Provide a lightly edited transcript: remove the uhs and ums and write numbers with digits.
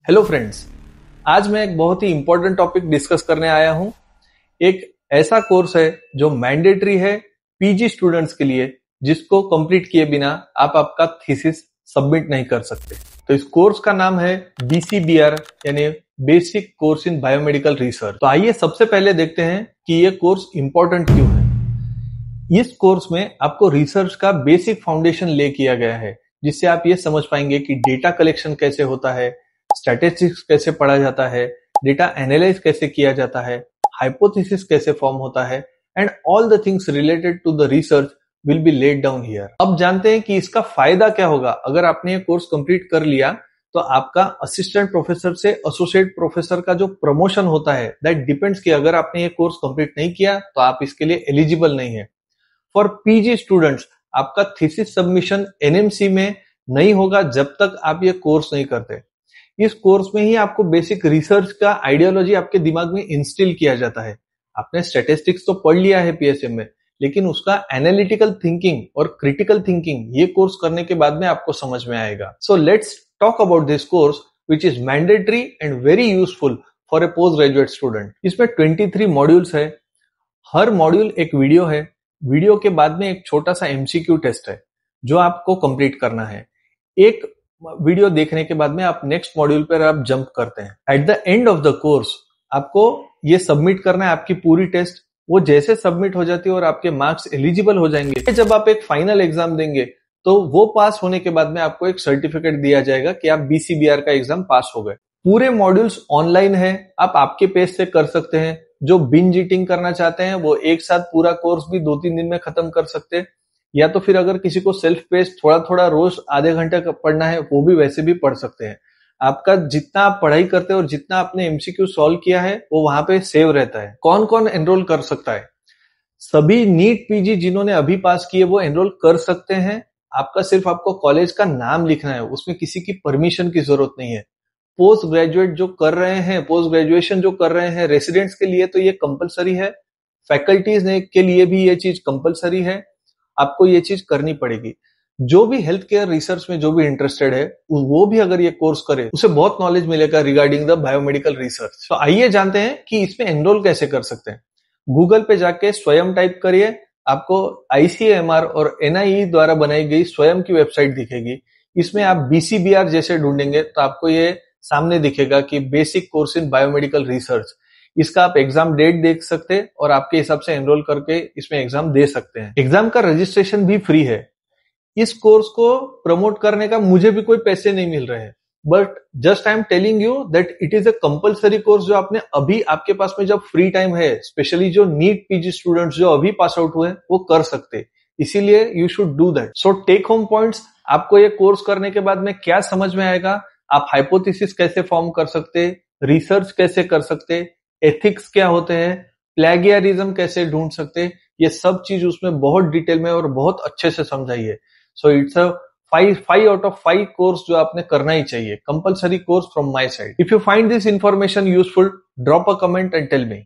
Hello friends, आज मैं एक बहुत ही इंपॉर्टेंट टॉपिक डिस्कस करने आया हूं। एक ऐसा कोर्स है जो मैंडेटरी है पीजी स्टूडेंट्स के लिए, जिसको कंप्लीट किए बिना आप आपका थीसिस सबमिट नहीं कर सकते। तो इस कोर्स का नाम है BCBR यानी basic course in biomedical research. तो आइए सबसे पहले देखते हैं कि ये कोर्स इंपॉर्टेंट क्यों है। इस कोर्स में आपको रिसर्च का बेसिक फाउंडेशन ले किया गया है, जिससे आप ये समझ पाएंगे कि डेटा कलेक्शन कैसे होता है, स्टैटिस्टिक्स कैसे पढ़ा जाता है, डेटा एनालाइज कैसे किया जाता है, हाइपोथेसिस कैसे फॉर्म होता है, and all the things related to the research will be laid down here. अब जानते हैं कि इसका फायदा क्या होगा। अगर आपने ये कोर्स कंप्लीट कर लिया तो आपका असिस्टेंट प्रोफेसर से एसोसिएट प्रोफेसर का जो प्रमोशन होता है दैट डिपेंड्स कि अगर आपने ये कोर्स कंप्लीट नहीं किया तो आप इसके लिए एलिजिबल नहीं है। फॉर पीजी स्टूडेंट्स आपका थीसिस सबमिशन एनएमसी में नहीं होगा जब तक आप ये कोर्स नहीं करते। इस कोर्स में ही आपको बेसिक रिसर्च का आइडियोलॉजी आपके दिमाग में इंस्टिल किया जाता है। आपने स्टैटिस्टिक्स तो पढ़ लिया है पीएसएम में, लेकिन उसका एनालिटिकल थिंकिंग और क्रिटिकल थिंकिंग ये कोर्स करने के बाद में आपको समझ में आएगा। So let's talk about this course which is mandatory and very useful for a post graduate student. इसमें 23 मॉड्यूल्स है। हर मॉड्यूल एक वीडियो है। वीडियो के बाद में एक छोटा सा एमसीक्यू टेस्ट है जो आपको कंप्लीट करना है। एक वीडियो देखने के बाद में आप नेक्स्ट मॉड्यूल पर आप जंप करते हैं। At the end of the course आपको ये सबमिट करना है आपकी पूरी टेस्ट। वो जैसे सबमिट हो जाती है और आपके मार्क्स एलिजिबल हो जाएंगे, जब आप एक फाइनल एग्जाम देंगे तो वो पास होने के बाद में आपको एक सर्टिफिकेट दिया जाएगा कि आप BCBR का एग्जाम पास हो गए। पूरे मॉड्यूल्स ऑनलाइन है, आप आपके पेज से कर सकते हैं। जो बिंज ईटिंग करना चाहते हैं वो एक साथ पूरा कोर्स भी 2-3 दिन में खत्म कर सकते हैं, या तो फिर अगर किसी को सेल्फ पेस थोड़ा थोड़ा रोज आधे घंटे का पढ़ना है वो भी वैसे भी पढ़ सकते हैं। आपका जितना आप पढ़ाई करते हैं और जितना आपने एमसीक्यू सॉल्व किया है वो वहां पे सेव रहता है। कौन कौन एनरोल कर सकता है? सभी नीट पीजी जिन्होंने अभी पास किए वो एनरोल कर सकते हैं। आपको कॉलेज का नाम लिखना है, उसमें किसी की परमिशन की जरूरत नहीं है। पोस्ट ग्रेजुएट जो कर रहे हैं, पोस्ट ग्रेजुएशन जो कर रहे हैं, रेसिडेंट्स के लिए तो ये कंपलसरी है। फैकल्टीज के लिए भी ये चीज कंपलसरी है, आपको ये चीज करनी पड़ेगी। जो भी हेल्थ केयर रिसर्च में जो भी इंटरेस्टेड है वो भी अगर ये कोर्स करे उसे बहुत नॉलेज मिलेगा रिगार्डिंग द बायोमेडिकल रिसर्च। तो आइए जानते हैं कि इसमें एनरोल कैसे कर सकते हैं। गूगल पे जाके स्वयं टाइप करिए, आपको ICMR और NIE द्वारा बनाई गई स्वयं की वेबसाइट दिखेगी। इसमें आप BCBR जैसे ढूंढेंगे तो आपको ये सामने दिखेगा कि basic course in biomedical research. इसका आप एग्जाम डेट देख सकते हैं और आपके हिसाब से एनरोल करके इसमें एग्जाम दे सकते हैं। एग्जाम का रजिस्ट्रेशन भी फ्री है। इस कोर्स को प्रमोट करने का मुझे भी कोई पैसे नहीं मिल रहे हैं, but just I am telling you that it is a compulsory course जो आपने अभी आपके पास में जब फ्री टाइम है, स्पेशली जो नीट पीजी स्टूडेंट्स जो अभी पास आउट हुए वो कर सकते, इसीलिए you should do that. So take home points, आपको ये कोर्स करने के बाद में क्या समझ में आएगा? आप हाइपोथेसिस कैसे फॉर्म कर सकते, रिसर्च कैसे कर सकते, एथिक्स क्या होते हैं, प्लेगियरिज्म कैसे ढूंढ सकते, ये सब चीज उसमें बहुत डिटेल में और बहुत अच्छे से समझाई है। So it's a 5 out of 5 course जो आपने करना ही चाहिए, compulsory course from my side. If you find this information useful, drop a comment and tell me.